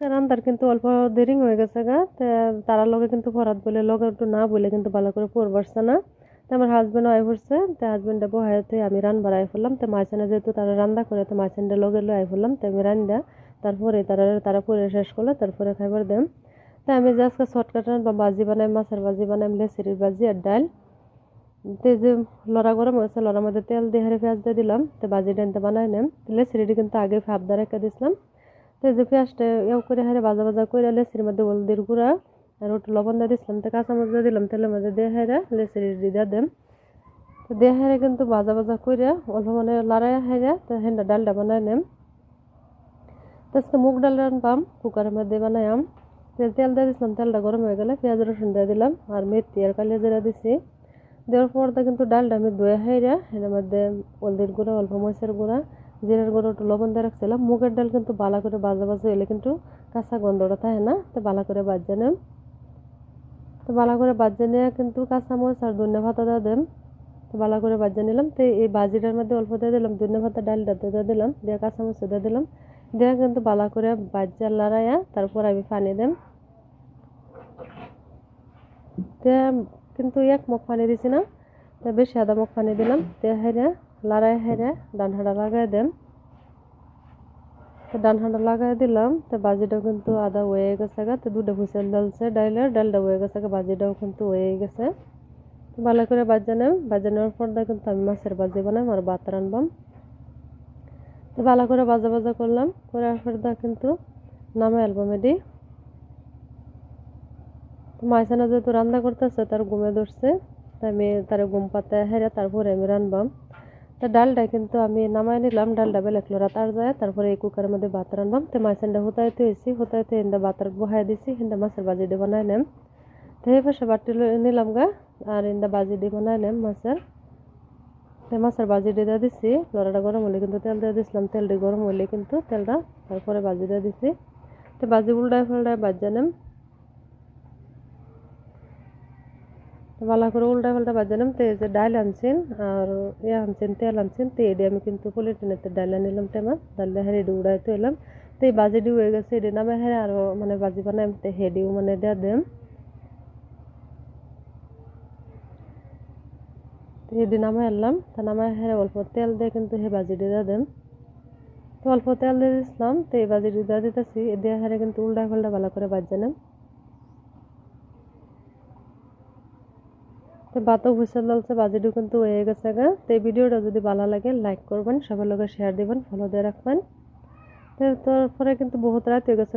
রান্দার কিন্তু অল্প দেরি হয়ে গেছে গা তারা লগে কিন্তু ফরাত বলে লগে একটু না বলে কিন্তু ভালো করে পড় পারছে না। তো আমার হাজবেন্ড আই পড়ছে, তো হাজবেন্ডে বহাইতে আমি রান বাড়াই ফেললাম। তো মাঝখানে যেহেতু তারা রান্না করে তো মাঝখানটা লগে লই আই ফেললাম। তো আমি রান্দা তারপরে তারা পরে শেষ করলো, তারপরে খাইবার দেম। তো আমি যে আজকে শর্টকাট বা ভাজি বানাই, মাছের ভাজি বানাই, লেচিরির ভাজি আর ডাল। তো এই যে লড়া গরম হয়েছে, লড়ার মধ্যে তেল দিয়ে হারে পেঁয়াজ দিয়ে দিলাম। তো ভাজি ডানতে বানাই নেম, লেচিরিটি কিন্তু আগে ভাপ দিয়ে রেখে দিছিলাম। তো এই যে পেঁয়াজটা ইয়ে করে হারে ভাজা ভাজা করে লেচির মধ্যে হলদির গুঁড়া আর একটু লবণ দিয়ে দিছিলাম। তো কাঁচামরিচ দিয়ে দিলাম, তেলের মধ্যে দিয়ে হারে লেচিরি দিয়ে দেম। তো দিয়ে হারে কিন্তু ভাজা ভাজা করে অল্প মানে লড়াই হারে তো হেন্ডা ডালটা বানাই নেম। তো আজকে মুগ ডাল রান্নবাম, কুকারের মধ্যে বানাইম। তেল তেল দিয়ে দিছিলাম, তেলটা গরম হয়ে গেলে পেঁয়াজ রসুন দিয়ে দিলাম আর মেথি আর কালিয়া জিরা দিছি। দেওয়ার পর কিন্তু ডালটা আমি ধুয়ে হাইরা এর মধ্যে হলদির গুঁড়া, অল্প মরিচের গুঁড়া, জিরার গুঁড়া, একটু লবণ দিয়ে রাখছিলাম। মুগের ডাল কিন্তু ভালো করে ভাজা ভাজা হইলে কিন্তু কাঁচা গন্ধটা থাকে না। তো ভালো করে ভাজা নেম। তো ভালো করে ভাজা নিয়ে কিন্তু কাঁচামরিচ আর ধনিয়া পাতা দিয়ে দেন। তো ভালো করে ভাজা নিলাম। তো এই ভাজিটার মধ্যে অল্প দিয়ে দিলাম ধনিয়া পাতা, ডালটা দিয়ে দিলাম, দিয়ে কাঁচামরিচ দিয়ে দিলাম, দিয়ে কিন্তু ভালো করে ভাজা লড়াইয়া তারপর আমি পানি দেম। তে কিন্তু এক মগ পানি দিছি না, তে বেশি আধা মগ পানি দিলাম। তে হেরে লড়াই হেরে ডানহাটা লাগাই দেন। তো ডানহাটা লাগাই দিলাম। তো বাজিটাও কিন্তু আদা হয়ে গেছে গা। তো দুটো হুইসেল ডালছে ডালটা হয়ে গেছে গা, বাজিটাও কিন্তু হয়ে গেছে। তো ভালো করে বাজা নেম, বাজা নেওয়ার পর কিন্তু আমি মাছের ভাজি বানাম আর ভাত রানবাম। তো ভালো করে ভাজা ভাজা করলাম, করার পর কিন্তু নামে অ্যালবামে তো মাইসানা যেহেতু রান্না করতেছে তার ঘুমে ধরছে, তাই আমি তার ঘুম পাতায় হেরে তারপরে আমি রানবাম। তা ডালটা কিন্তু আমি নামাই নিলাম, ডালটা বেলে রাত আর যায়, তারপরে এই কুকারের মধ্যে ভাত রানবাম। তো মাইসানটা হুতাইতে হয়েছি, হুতাইতে হিন্দা ভাত বহাই দিছি, হিন্দা মাছের বাজি দিয়ে বানাই নেম। তো এই পাশে বাটি নিলাম গা আর হিন্দা বাজি দিয়ে বানাই নেম মাছের। তো মাছের বাজি দিয়ে দিছি, লড়াটা গরম হলে কিন্তু তেল দিয়ে দিছিলাম, তেলটি গরম হলে কিন্তু তেলটা তারপরে বাজি দিয়ে দিছি। তো বাজি উল্টায় ফেলটায় বাজা নেম। ভালো করে উল্টা পাল্টা বাজে নিলাম। তো এই যে ডাল আনছেন আর আনছেন তেল আনছেন, তো এটি আমি কিন্তু পলিটিনেতে ডাল নিলাম টেমা, ডাল হেডি উড়াইতে এলাম। তো এই বাজিটি হয়ে গেছে, এটি নামে হেরে আরো মানে বাজি বানাই তো হেডিও মানে দেয়া দেম। তো হেডি নামে এলাম, তা নামে হেরে অল্প তেল দিয়ে কিন্তু হে বাজিটি দেওয়া দেম। তো অল্প তেল দিয়ে দিছিলাম, তো এই বাজিটি দেওয়া দিতেছি, এ দিয়ে হেরে কিন্তু উল্টা পাল্টা ভালো করে বাজে নেম। তো ভাতও হুইসেল লালছে, বাজিটিও কিন্তু হয়ে গেছে গা। তো এই ভিডিওটা যদি ভালো লাগে লাইক করবেন, সবার লগে শেয়ার দিবেন, ফলো দিয়ে রাখবেন। তারপরে কিন্তু বহুত রাত হয়ে গেছে।